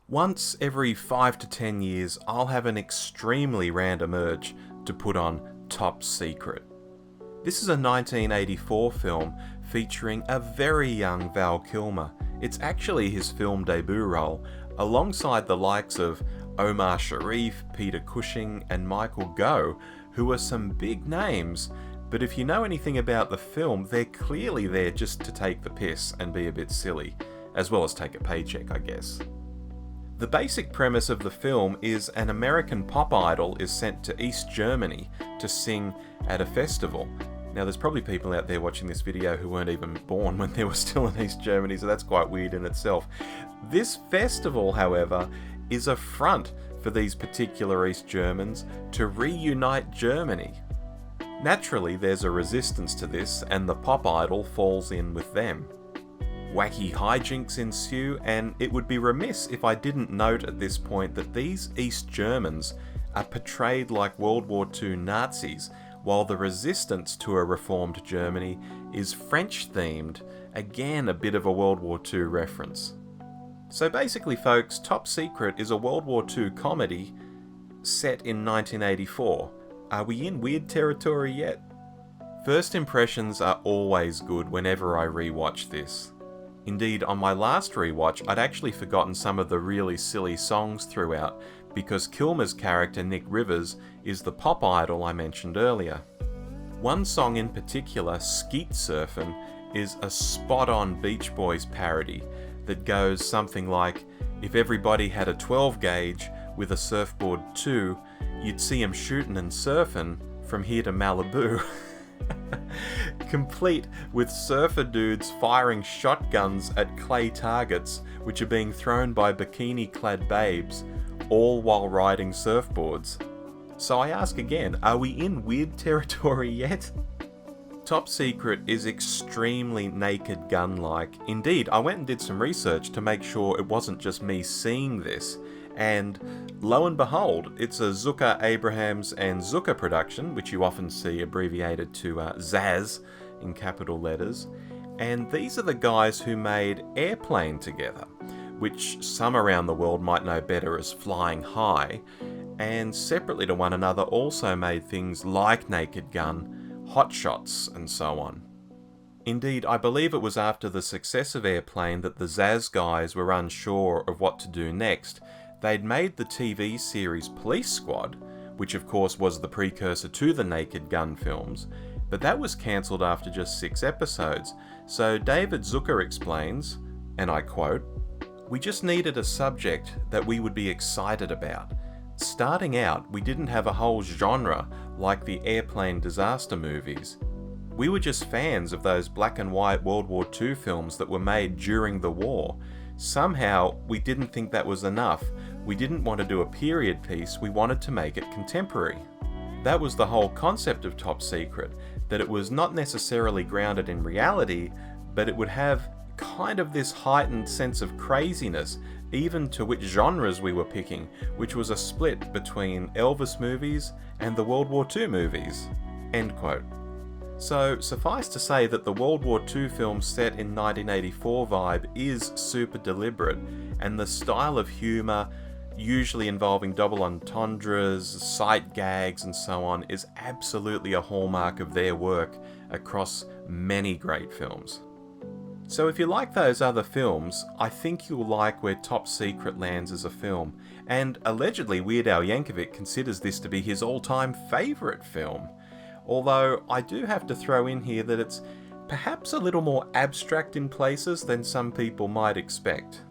Once every 5 to 10 years, I'll have an extremely random urge to put on Top Secret. This is a 1984 film featuring a very young Val Kilmer. It's actually his film debut role, alongside the likes of Omar Sharif, Peter Cushing and Michael Gough, who are some big names, but if you know anything about the film, they're clearly there just to take the piss and be a bit silly, as well as take a paycheck, I guess. The basic premise of the film is an American pop idol is sent to East Germany to sing at a festival. Now there's probably people out there watching this video who weren't even born when they were still in East Germany, so that's quite weird in itself. This festival, however, is a front for these particular East Germans to reunite Germany. Naturally, there's a resistance to this, and the pop idol falls in with them. Wacky hijinks ensue, and it would be remiss if I didn't note at this point that these East Germans are portrayed like World War II Nazis, while the resistance to a reformed Germany is French-themed, again a bit of a World War II reference. So basically, folks, Top Secret is a World War II comedy set in 1984. Are we in weird territory yet? First impressions are always good whenever I rewatch this. Indeed, on my last rewatch, I'd actually forgotten some of the really silly songs throughout, because Kilmer's character, Nick Rivers, is the pop idol I mentioned earlier. One song in particular, Skeet Surfin', is a spot-on Beach Boys parody that goes something like, if everybody had a 12 gauge with a surfboard too, you'd see 'em shootin' and surfin' from here to Malibu. Complete with surfer dudes firing shotguns at clay targets which are being thrown by bikini-clad babes, all while riding surfboards. So I ask again, are we in weird territory yet? Top Secret is extremely Naked Gun-like. Indeed, I went and did some research to make sure it wasn't just me seeing this, and lo and behold, it's a Zucker Abrahams and Zucker production, which you often see abbreviated to Zaz in capital letters, and these are the guys who made Airplane together, which some around the world might know better as Flying High, and separately to one another also made things like Naked Gun, Hot Shots, and so on. Indeed, I believe it was after the success of Airplane that the Zaz guys were unsure of what to do next. They'd made the TV series Police Squad, which of course was the precursor to the Naked Gun films, but that was cancelled after just 6 episodes. So David Zucker explains, and I quote, "We just needed a subject that we would be excited about. Starting out, we didn't have a whole genre like the airplane disaster movies. We were just fans of those black and white World War II films that were made during the war. Somehow, we didn't think that was enough. We didn't want to do a period piece, we wanted to make it contemporary." That was the whole concept of Top Secret, that it was not necessarily grounded in reality, but it would have kind of this heightened sense of craziness, even to which genres we were picking, which was a split between Elvis movies and the World War II movies. End quote. So, suffice to say that the World War II film set in 1984 vibe is super deliberate, and the style of humour, usually involving double entendres, sight gags and so on, is absolutely a hallmark of their work across many great films. So if you like those other films, I think you'll like where Top Secret lands as a film, and allegedly Weird Al Yankovic considers this to be his all-time favourite film. Although I do have to throw in here that it's perhaps a little more abstract in places than some people might expect.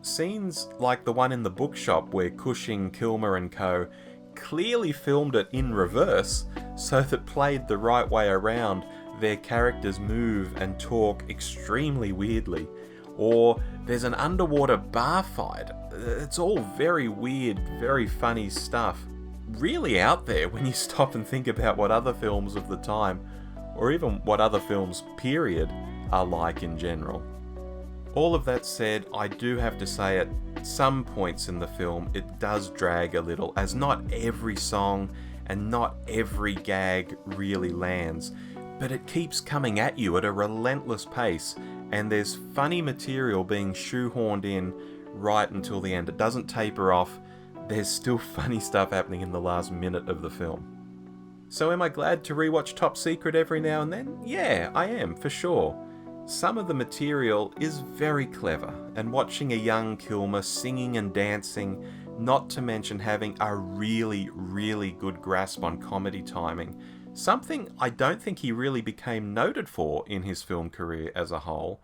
Scenes like the one in the bookshop where Cushing, Kilmer and co. clearly filmed it in reverse so that played the right way around, their characters move and talk extremely weirdly. Or there's an underwater bar fight. It's all very weird, very funny stuff. Really out there when you stop and think about what other films of the time, or even what other films period, are like in general. All of that said, I do have to say at some points in the film it does drag a little, as not every song and not every gag really lands, but it keeps coming at you at a relentless pace, and there's funny material being shoehorned in right until the end. It doesn't taper off. There's still funny stuff happening in the last minute of the film. So am I glad to rewatch Top Secret every now and then? Yeah, I am, for sure. Some of the material is very clever, and watching a young Kilmer singing and dancing, not to mention having a really, really good grasp on comedy timing, something I don't think he really became noted for in his film career as a whole,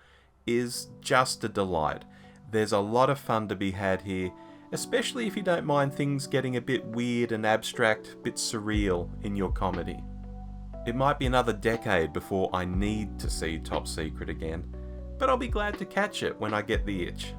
is just a delight. There's a lot of fun to be had here, especially if you don't mind things getting a bit weird and abstract, a bit surreal in your comedy. It might be another decade before I need to see Top Secret again, but I'll be glad to catch it when I get the itch.